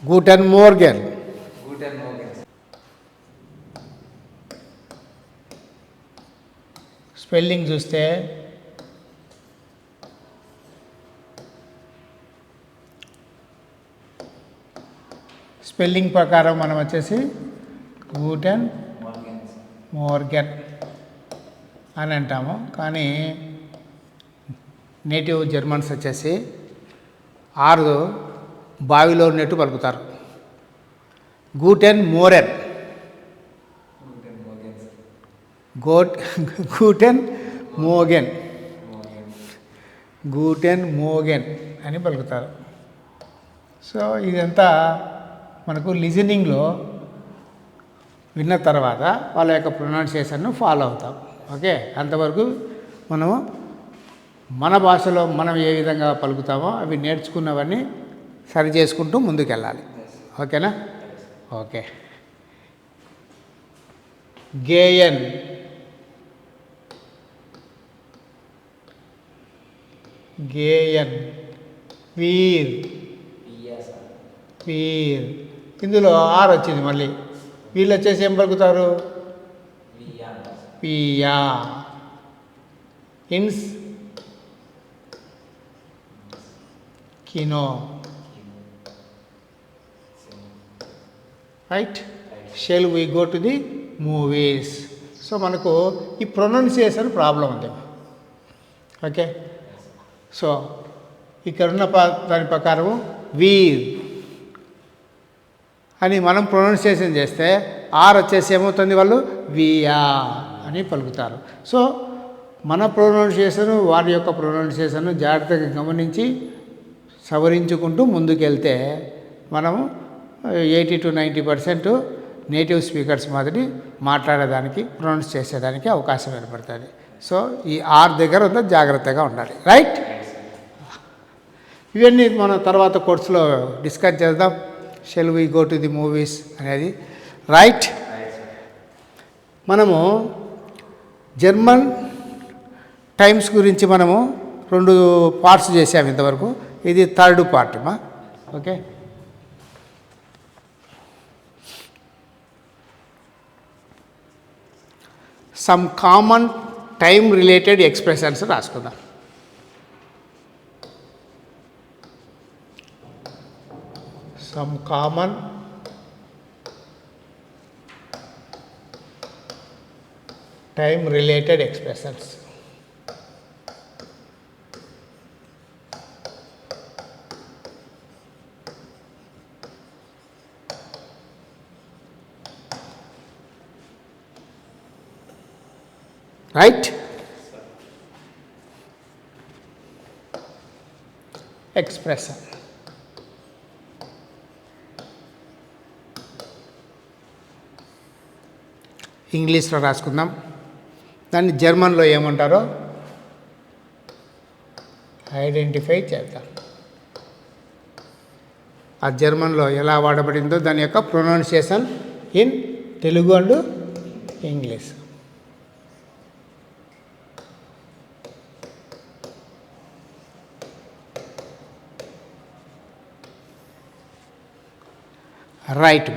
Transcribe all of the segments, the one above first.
గూటెన్ మోర్గెన్. Spelling చూస్తే spelling ప్రకారం మనం వచ్చేసి గూటెన్ మోర్గెన్ అని అంటాము. కానీ నేటివ్ జర్మన్స్ వచ్చేసి ఆరు బావిలో ఉన్నట్టు పలుకుతారు. గూటెన్ మోరెన్, గూటెన్ మోగెన్, గూటెన్ మోగెన్ అని పలుకుతారు. సో ఇదంతా మనకు లిజనింగ్లో విన్న తర్వాత వాళ్ళ యొక్క ప్రొనౌన్సియేషన్ను ఫాలో అవుతాం. ఓకే, అంతవరకు మనము మన భాషలో మనం ఏ విధంగా పలుకుతామో అవి నేర్చుకున్నవన్నీ సరి చేసుకుంటూ ముందుకెళ్ళాలి. ఓకేనా? ఓకే. గేయన్, గేయన్, వీర్, వీర్. ఇందులో ఆర్ వచ్చింది మళ్ళీ. వీళ్ళు వచ్చేసి ఏం పలుకుతారు? పియా. ఇన్స్ కినో. Right. Shall we go to the movies. So మనకు ఈ ప్రొనౌన్సియేషన్ ప్రాబ్లం ఉంది. ఓకే. సో ఇక్కడున్న దాని ప్రకారము వీర్ అని మనం ప్రొనౌన్సియేషన్ చేస్తే ఆర్ వచ్చేసి ఏమవుతుంది? వాళ్ళు వియా అని పలుకుతారు. సో మన ప్రొనౌన్సియేషను వారి యొక్క ప్రొనౌన్సియేషన్ను జాగ్రత్తగా గమనించి సవరించుకుంటూ ముందుకెళ్తే మనము 80-90% నేటివ్ స్పీకర్స్ మాదిరి మాట్లాడేదానికి, ప్రొనౌన్స్ చేసేదానికి అవకాశం ఏర్పడుతుంది. సో ఈ ఆర్ దగ్గర ఉందా జాగ్రత్తగా ఉండాలి. రైట్. ఇవన్నీ మనం తర్వాత కోర్సులో డిస్కస్ చేద్దాం. Shell we go to the movies అనేది. రైట్. మనము జర్మన్ టైమ్స్ గురించి మనము 2 పార్ట్స్ చేసాము ఇంతవరకు. ఇది 3rd పార్ట్ మా. Okay. Some common time related expressions రాసుకుందాం. Some common time related expressions. Right. Expression. ఇంగ్లీష్లో రాసుకుందాం. దాన్ని జర్మన్లో ఏమంటారో ఐడెంటిఫై చేద్దాం. ఆ జర్మన్లో ఎలా వాడబడిందో దాని యొక్క pronunciation in Telugu and English. Right.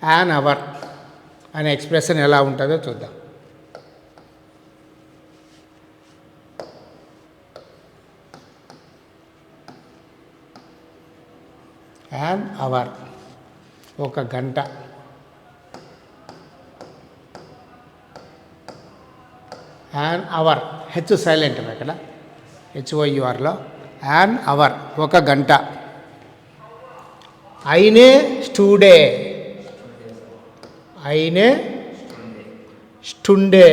An hour అనే ఎక్స్ప్రెషన్ ఎలా ఉంటుందో చూద్దాం. యాన్ అవర్ ఒక గంట. యాన్ అవర్ హెచ్ సైలెంట్ ఇక్కడ, HOURలో. యాన్ అవర్ ఒక గంట. అయినే స్టూడే, అయినే స్టుండే,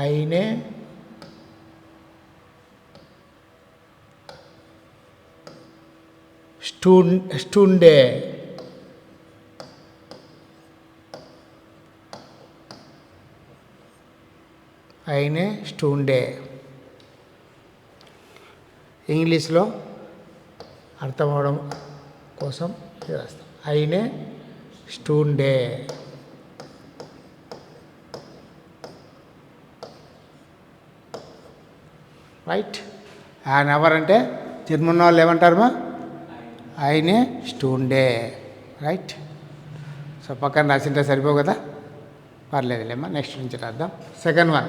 అయినే స్టుండే, అయినే స్టుండే. ఇంగ్లీష్లో అర్థం అవడం కోసం రాస్తాం. అయినే స్టుండే. రైట్. యాన్ అవర్ అంటే జర్మన్ వాళ్ళు ఏమంటారమ్మా అయినే స్టూండే రైట్. సో పక్కన రాసింటే సరిపోవు కదా, పర్లేదులేమ్మా. నెక్స్ట్ నుంచి రాద్దాం. Second one,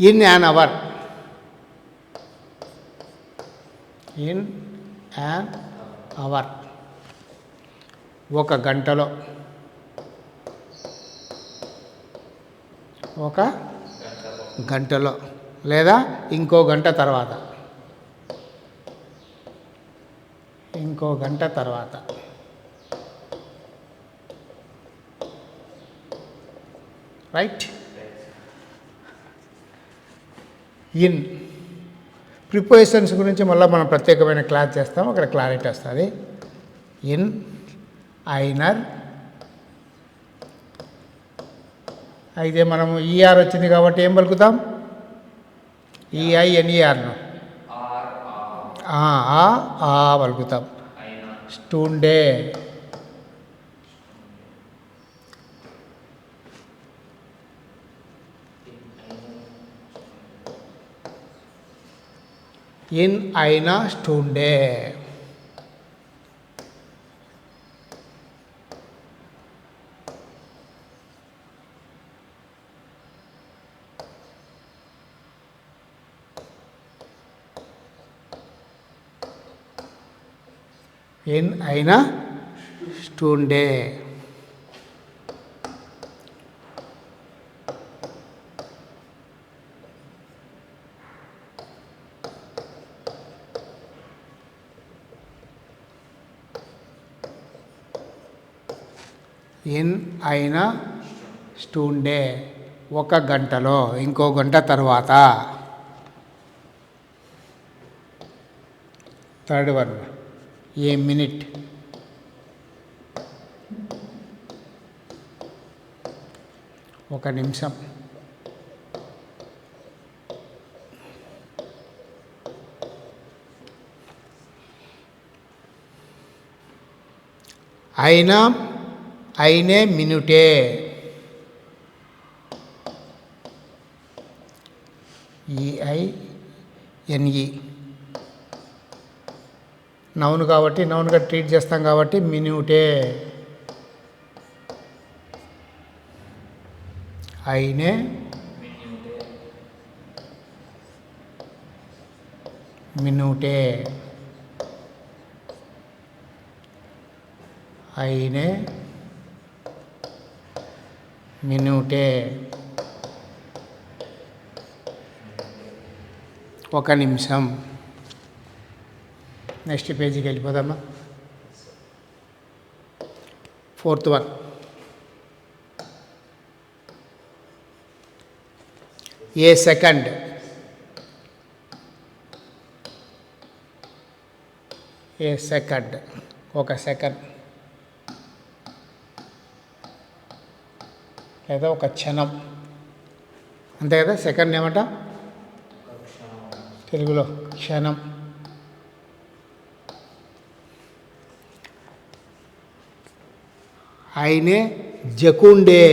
in an hour. In an hour ఒక గంటలో, ఒక గంటలో లేదా ఇంకో గంట తర్వాత, ఇంకో గంట తర్వాత. రైట్. ఇన్ ప్రిపోజిషన్స్ గురించి మళ్ళీ మనం ప్రత్యేకమైన క్లాస్ చేస్తాం, అక్కడ క్లారిటీ వస్తుంది. ఇన్, ఐనర్. అయితే మనము ఈఆర్ వచ్చింది కాబట్టి ఏం పలుకుతాం? ఈఐఎన్ఈఆర్ను పలుకుతాం. స్టూండే. ఇన్ అయినా స్టూండే. ఇన్ అయినా స్టూండే. ఇన్ అయినా స్టూండే ఒక గంటలో, ఇంకో గంట తర్వాత. Third one, a minute. ఒక నిమిషం. అయినా, అయినే మినిటే. ఈఐఎన్ఈ నౌన్ కాబట్టి నౌన్గా ట్రీట్ చేస్తాం కాబట్టి మినిటే. అయినే మినిటే. అయినే మినిటే. ఒక నిమిషం. నెక్స్ట్ పేజీకి వెళ్ళిపోదామా. ఫోర్త్ వన్, ఏ సెకండ్. ఏ సెకండ్ ఒక సెకండ్ లేదా ఒక క్షణం, అంతే కదా. సెకండ్ ఏమంట తెలుగులో? క్షణం. అయినే జకుండే.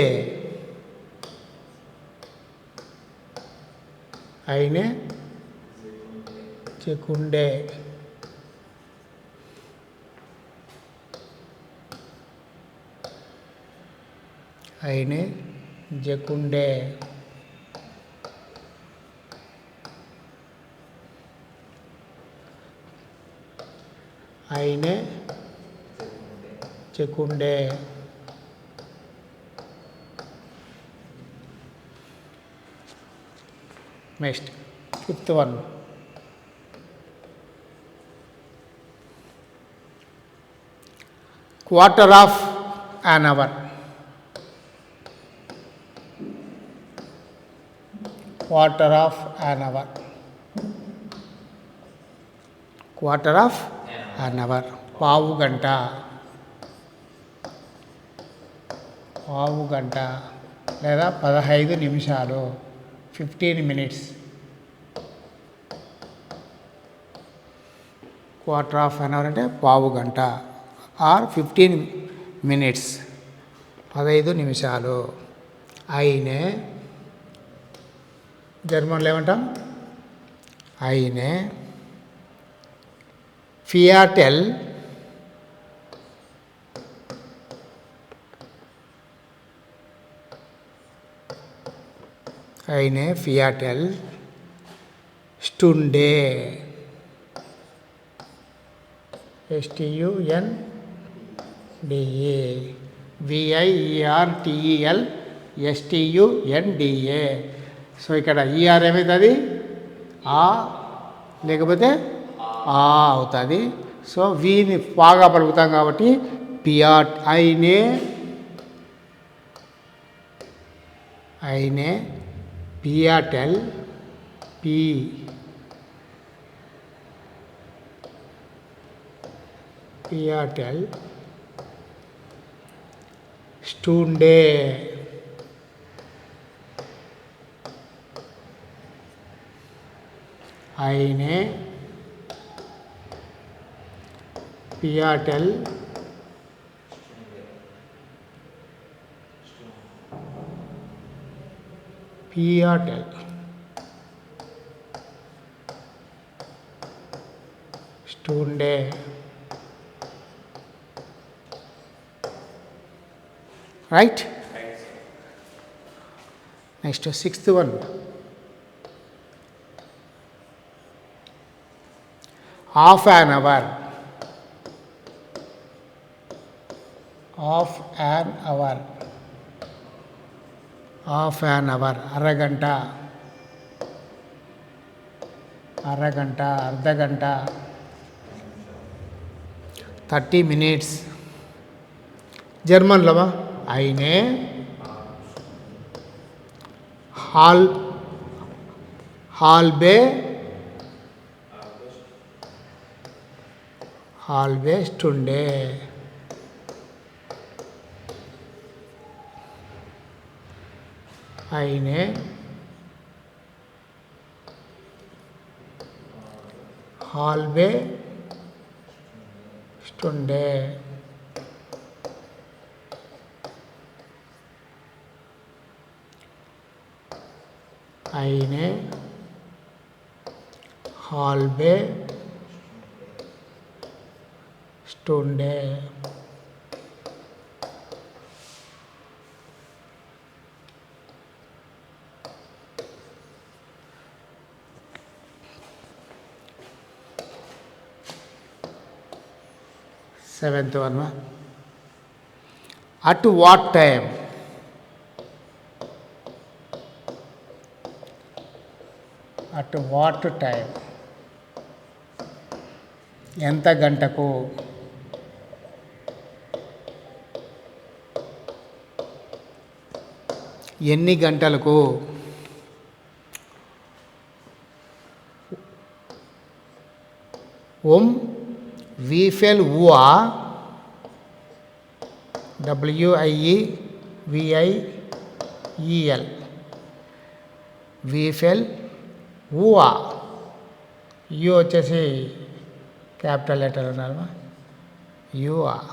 అయినే జకుండే. అయినే జకుండే. అయినే జకుండే. Next fifth one, quarter of an hour. Quarter of an hour. Quarter of an hour. పావు గంట. పావు గంట లేదా 15 నిమిషాలు. 15 minutes. Quarter of an hour అంటే పావు గంట ఆర్ 15 minutes, 15 నిమిషాలు. అయినే జర్మన్లో ఏమంటాం? అయినే ఫియాటెల్ స్టుండే STUNDA VIERTEL సో ఇక్కడ ఈఆర్ ఏమవుతుంది? ఆ లేకపోతే ఆ అవుతుంది. సో వీని బాగా పలుకుతాం కాబట్టి అయినే పియాటెల్ స్టుండే అయినే పియాటెల్ స్టుండే right. Next 6th one. Half an hour అరగంట, అర్ధగంట 30 minutes. జర్మన్లో అయినే halbe Stunde eine halbe Stunde eine halbe Stunde Seventh one. At what time? At what time? ఎంత గంటకు? ఎన్ని గంటలకు? wie viel Uhr WIEVIEL wie viel Uhr U వచ్చేసి capital letter ఉన్నారు. U R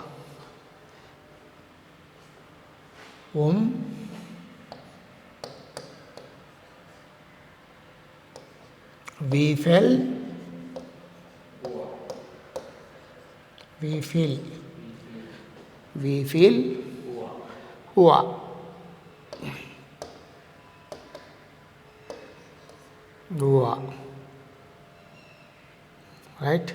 wie viel Uhr right.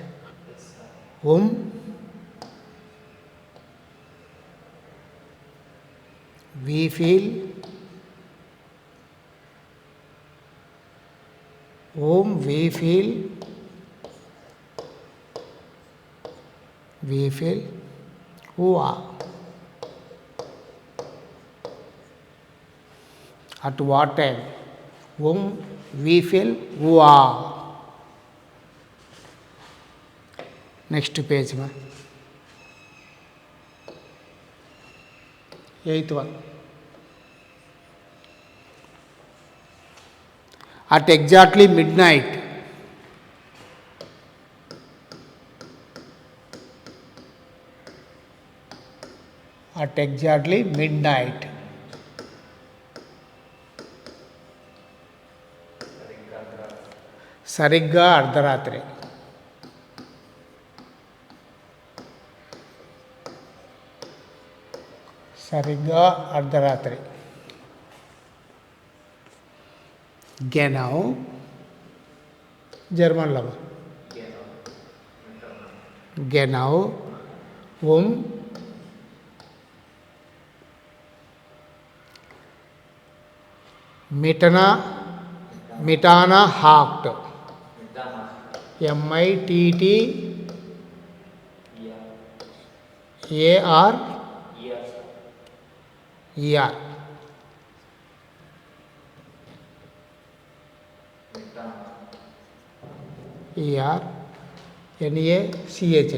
wie viel Uhr at what time? wie viel Uhr. Next page. 8th one. At exactly midnight. At exactly midnight. సరిగ్గా అర్ధరాత్రి. సరిగ్గా అర్ధరాత్రి. గెనౌ జర్మన్లో గెనౌ మిటానా హాక్ట్ MITTARER NACHT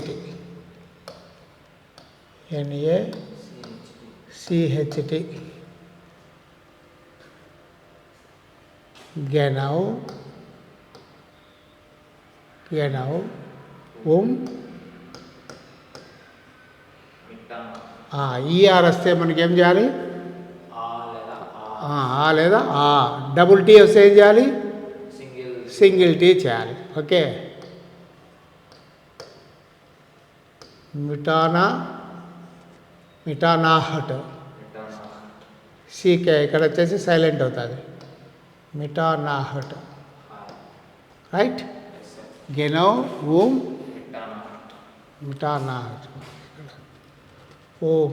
గెనౌ ER వస్తే మనకి ఏం చేయాలి? లేదా డబుల్ టీ వస్తే ఏం చేయాలి? సింగిల్ టీ చేయాలి. ఓకే. మిటానాహట్ సీకే ఇక్కడ వచ్చేసి సైలెంట్ అవుతుంది. మిటానాహట్. రైట్. గెనౌ మిటానాహట్. ఓం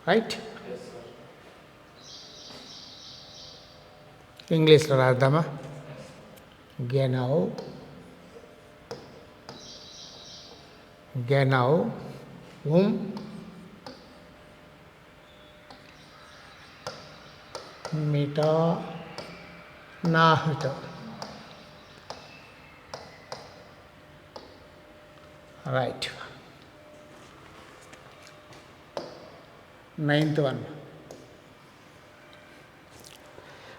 రైట్. ఇంగ్లీష్లో రాద్దామా? గెనౌ మిటానాహట్. Right. 9th one.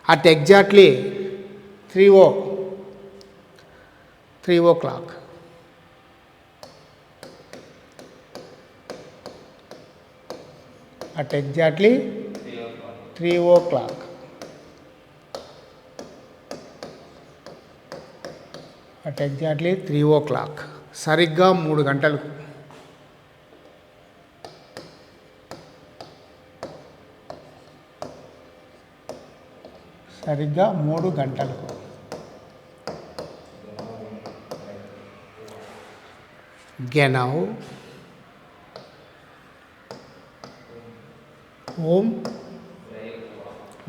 At exactly 3 o'clock. At exactly 3 o'clock. At exactly 3 o'clock. సరిగ్గా 3 గంటలకు. సరిగ్గా 3 గంటలకు. గెనౌ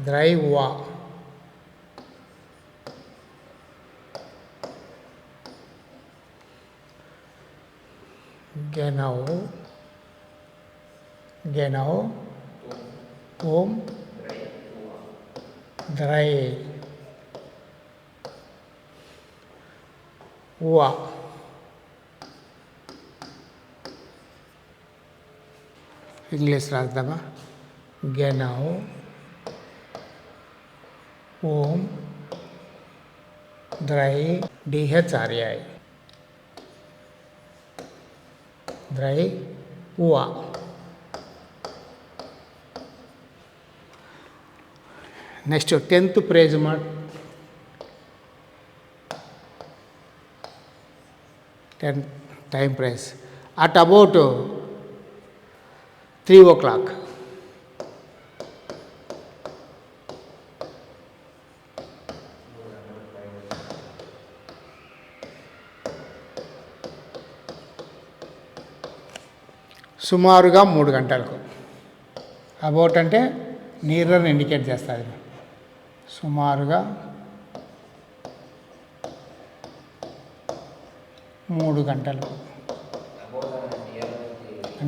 ద్రైవా గెనౌ ద్రై వా. ఇంగ్లీష్ రాద్దామా? గెనౌ ద్రై DHRAI ద్రై వా. నెక్స్ట్ 10th ప్రేజ్ మాట. 10 time praise. At about 3 o'clock. సుమారుగా 3 గంటలకు. అబౌట్ అంటే నీరర్ ఇండికేట్ చేస్తుంది. సుమారుగా 3 గంటలు.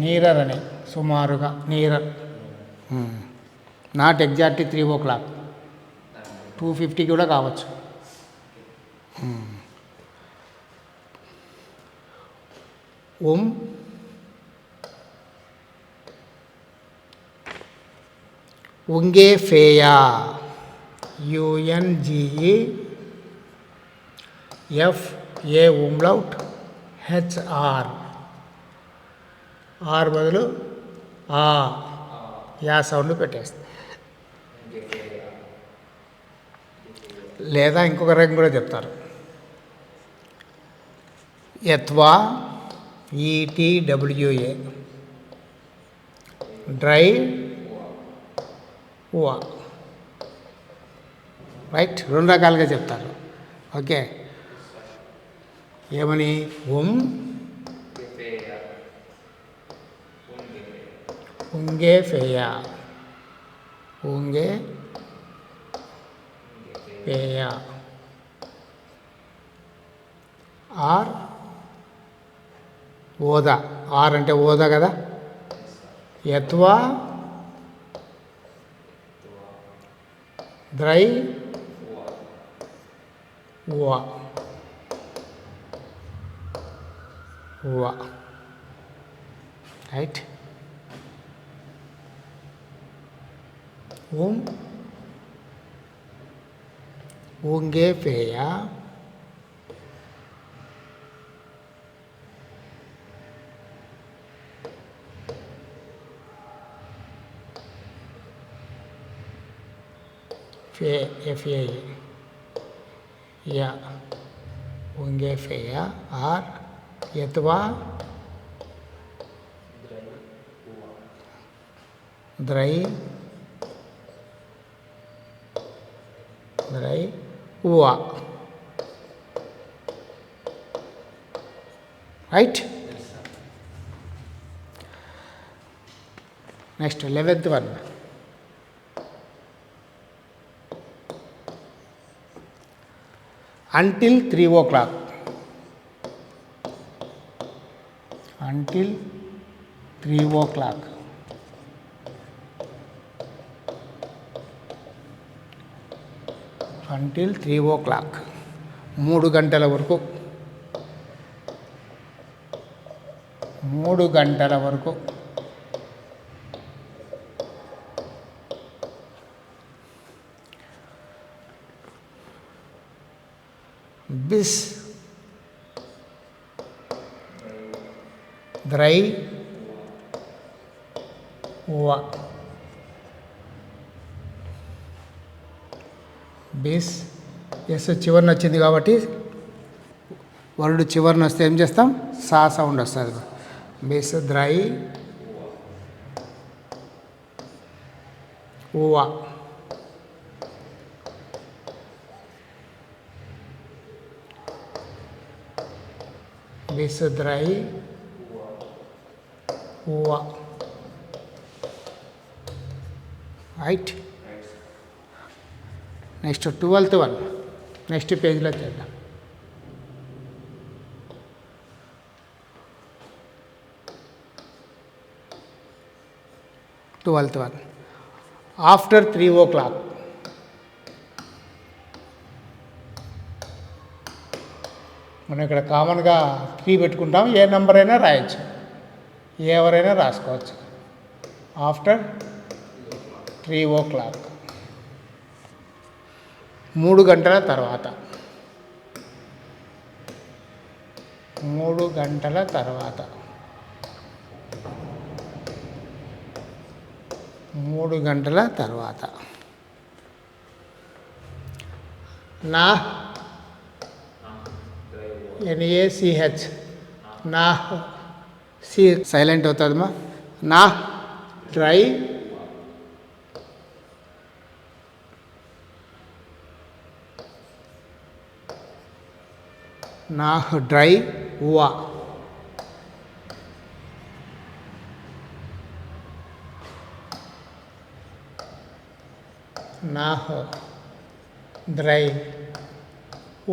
నీరర్ అని సుమారుగా నీరర్. Not exactly 3 o'clock. 2:50 కూడా కావచ్చు. ఉంగేఫేయా UNGEFA umlaut HR. ఆర్ బదులు యా సౌండ్ పెట్టేస్తుంది. లేదా ఇంకొక రకం కూడా చెప్తారు. యత్వా ఈటీడబ్ల్యూఏ డ్రై ఉవా రైట్, 2 రకాలుగా చెప్తారు. ఓకే, ఏమని ఉంగే ఫేయా ఉంగే పేయా ఆర్ ఓదా, ఆర్ అంటే ఓదా కదా, యత్వా ద్రై ఉవా ఉవా రైట్. ఉంగే పేయా FA या ఉంగే ఫేయా ఆర్ యత్వా ద్రై ఉవా right. Next 11th one. until 3 o'clock. Until 3 o'clock. Until 3 o'clock. 3 గంటల వరకు. 3 గంటల వరకు. బిస్ ద్రై ఉవా బిస్ ఎస్ చివరిన వచ్చింది కాబట్టి వర్డ్ చివరిన వస్తే ఏం చేస్తాం, సా సౌండ్ వస్తుంది. బిస్ ద్రై ఉవా విసుద్రై ఉవా right. Next 12th one. Next పేజ్లో చేద్దాం. 12th one. After 3 o'clock. మనం ఇక్కడ కామన్గా 3 పెట్టుకుంటాం, ఏ నెంబర్ అయినా రాయొచ్చు, ఎవరైనా రాసుకోవచ్చు. ఆఫ్టర్ 3 o'clock 3 గంటల తర్వాత. 3 గంటల తర్వాత. 3 గంటల తర్వాత. నా NACH నా సి సైలెంట్ అవుతుందమ్మా. నా డ్రై నా డ్రై ఉవా నా డ్రై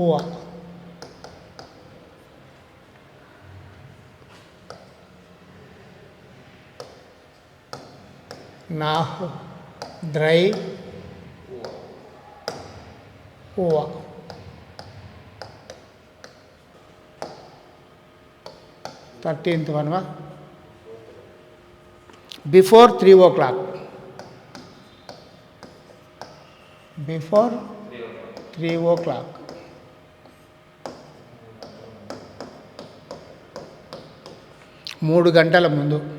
ఉవా నా డ్రై ఉవా 13th one. Before 3 o'clock. Before 3 o'clock. 3 గంటల ముందు. 3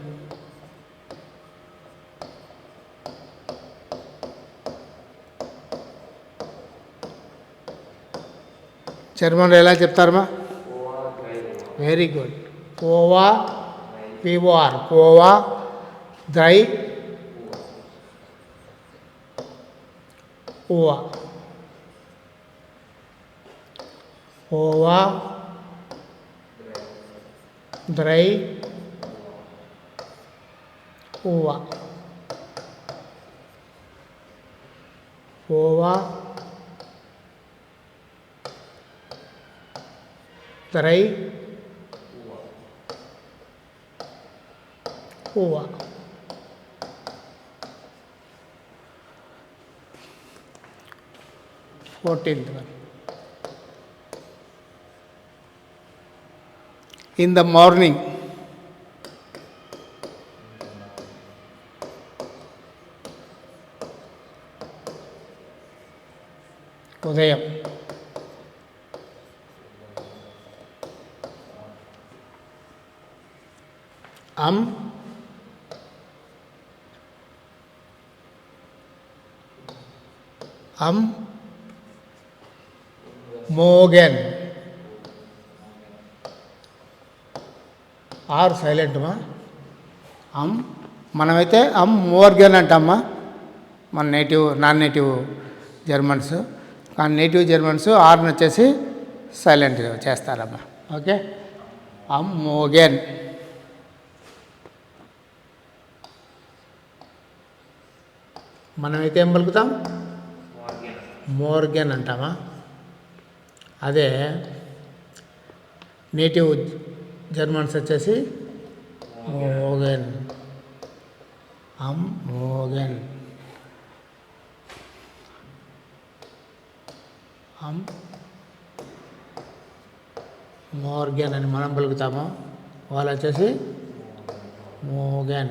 జర్మన్లో ఎలా చెప్తారమ్మా? Very good. పోవా పిఓఆర్ పోవా ద్రై ఓవా పోవా ద్రై ఓవా పోవా ద్రై ఓవా. Fourteenth one. In the morning ఉదయం. మోగెన్. ఆర్ సైలెంట్మా. మనమైతే మోర్గెన్ అంటామా మన నాన్ నేటివ్ జర్మన్స్. కానీ నేటివ్ జర్మన్స్ ఆర్ని వచ్చేసి సైలెంట్ చేస్తారమ్మా. ఓకే. మోగెన్. మనమైతే ఏం పలుకుతాం? మోర్గెన్ అంటామా. అదే నేటివ్ జర్మన్స్ వచ్చేసి మోగెన్. మోగెన్. మోర్గెన్ అని మనం పలుకుతాము, వాళ్ళు వచ్చేసి మోగెన్.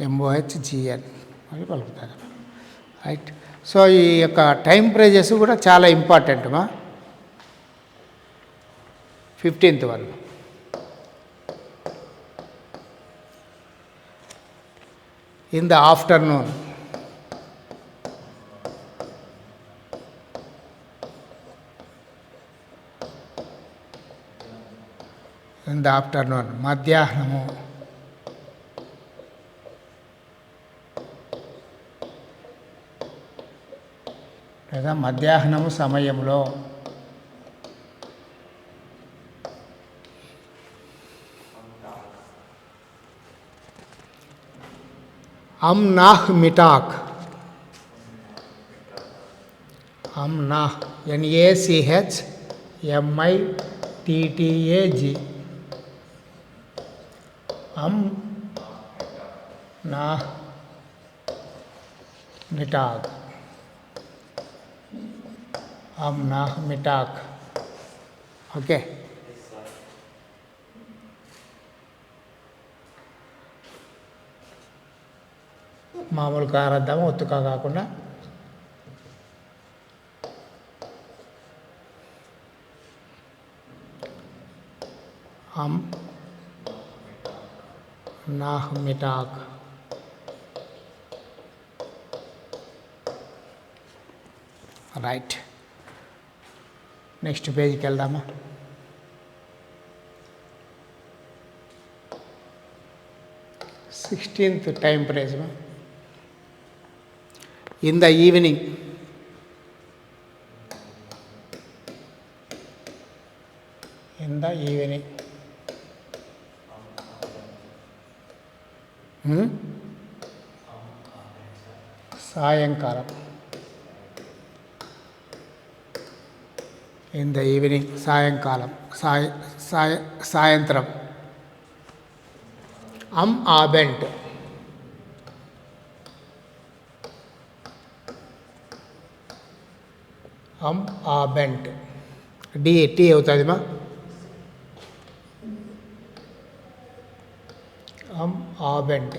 MOHGN అని పలుకుతారు. రైట్. సో ఈ యొక్క టైం ప్రైజెస్ కూడా చాలా ఇంపార్టెంట్ మా. 15th one. In the afternoon. In the afternoon మధ్యాహ్నము. లేదా మధ్యాహ్నము సమయంలో. నాహ్ మిటాక్. నాహ్ NACHMITTAG. నాహ్ మిటాక్. నాహ్ మిటాక్. ఓకే. మామూలు కారద్దాము, ఒత్తుకా కాకుండా. నాహ్ మిటాక్. రైట్. నెక్స్ట్ పేజ్కి వెళ్దామా. Sixteenth time prize. In the evening. In the evening. సాయంకాలం. ఇన్ ద ఈవినింగ్ సాయంకాలం. సాయంత్రం. ఆబెంట్. ఆబెంట్. టీ అవుతుంది మా. ఆబెంట్.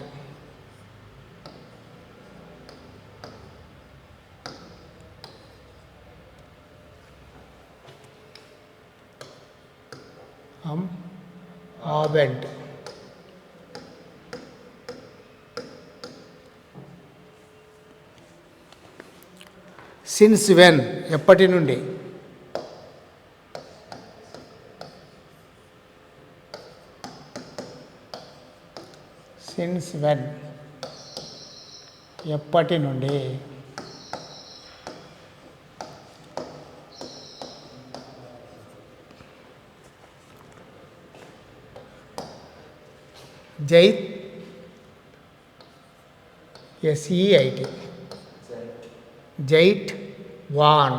ఆబెంట్. సిన్స్ వెన్ ఎప్పటి నుండి, సిన్స్ వెన్ ఎప్పటి నుండి, జైత్ ఎస్ఈఐటి జైట్ వాన్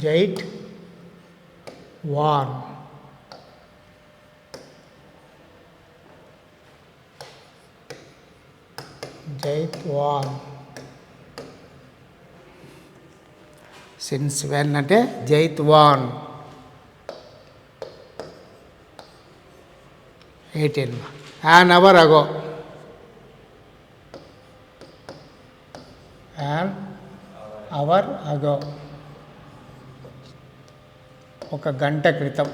జైట్ వాన్ జైత్ వాన్ సిన్స్ వెన్ అంటే జైత్ వాన్ 18 an hour ago, an hour ago ఒక గంట క్రితం,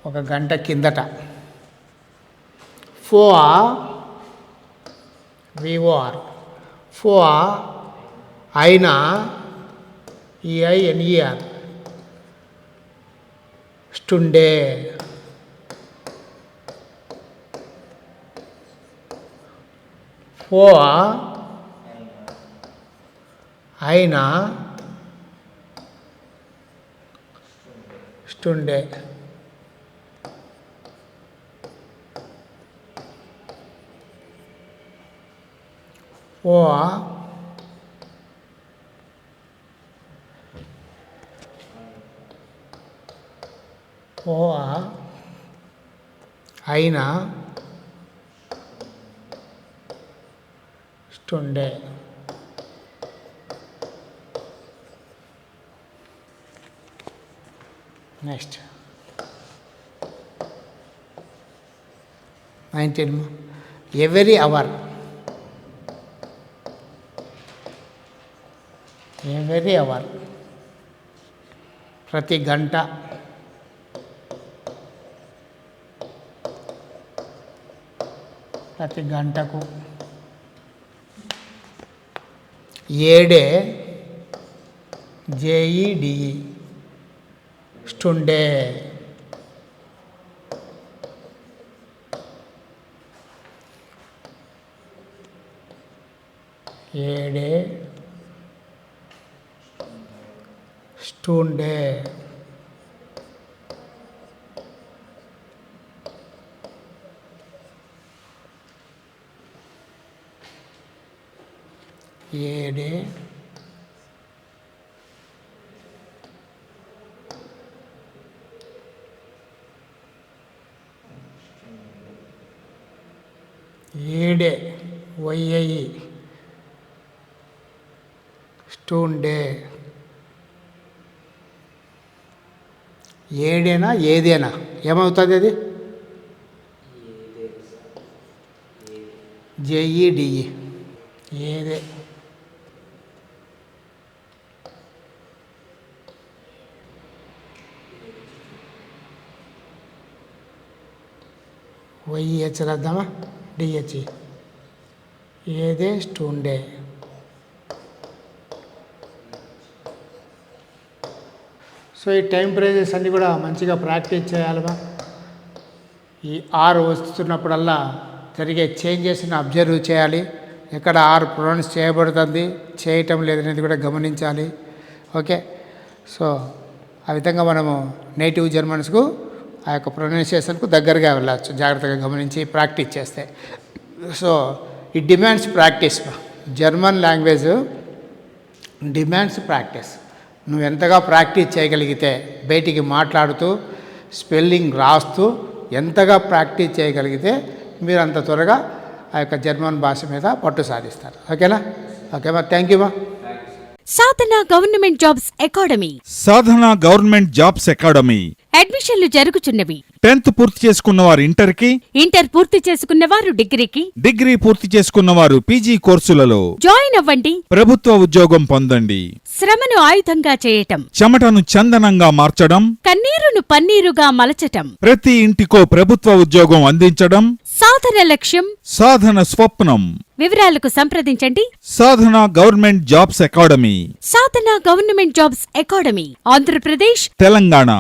ఒక గంట కిందట. ఫోర్ విఓఆర్ ఫోర్ అయినా ఈఐఎన్ఈఆర్ స్టుండే ఫోర్ అయినా స్టుండే ఫోర్ అయినా స్టుండే. Next 19 every hour, every hour ప్రతి గంట, ప్రతి గంటకు. ఏడే జేఈడిఈ స్టుండే ఏడే స్టుండే ఏడే ఏడే వైఐ స్టుండే. ఏడేనా ఏదేనా ఏమవుతుంది అది? జేఈడిఈ ఏదే. వైహెచ్ రాద్దామా, డిహెచ్ ఏదే స్టుండే. సో ఈ టైం ప్రైజెస్ అన్నీ కూడా మంచిగా ప్రాక్టీస్ చేయాలమ్మా. ఈ ఆర్ వస్తున్నప్పుడల్లా జరిగే చేంజెస్ని అబ్జర్వ్ చేయాలి. ఎక్కడ ఆర్ ప్రొనౌన్స్ చేయబడుతుంది, చేయటం లేదనేది కూడా గమనించాలి. ఓకే, సో ఆ విధంగా మనము నేటివ్ జర్మన్స్కు ఆ యొక్క ప్రొనౌన్సియేషన్కు దగ్గరగా వెళ్ళచ్చు, జాగ్రత్తగా గమనించి ప్రాక్టీస్ చేస్తే. So it demands practice. German language demands practice. నువ్వు ఎంతగా ప్రాక్టీస్ చేయగలిగితే, బయటికి మాట్లాడుతూ స్పెల్లింగ్ రాస్తూ ఎంతగా ప్రాక్టీస్ చేయగలిగితే మీరు అంత త్వరగా ఆ యొక్క జర్మన్ భాష మీద పట్టు సాధిస్తారు. ఓకేనా? ఓకేమా, థ్యాంక్ యూ మా. సాధన government jobs academy. Sadhana government jobs academy అడ్మిషన్లు జరుగుచున్నవి. 10th పూర్తి చేసుకున్న వారు ఇంటర్కి, ఇంటర్ పూర్తి చేసుకున్న వారు డిగ్రీకి, డిగ్రీ పూర్తి చేసుకున్న వారు పీజీ కోర్సులలో జాయిన్ అవ్వండి. ప్రభుత్వ ఉద్యోగం పొందండి. శ్రమను ఆయుధంగా చేయటం, చెమటను చందనంగా మార్చడం, కన్నీరును పన్నీరుగా మలచటం, ప్రతి ఇంటికో ప్రభుత్వ ఉద్యోగం అందించడం సాధన లక్ష్యం, సాధన స్వప్నం. వివరాలకు సంప్రదించండి. Sadhana government jobs academy, Sadhana government jobs academy, Andhra Pradesh, Telangana.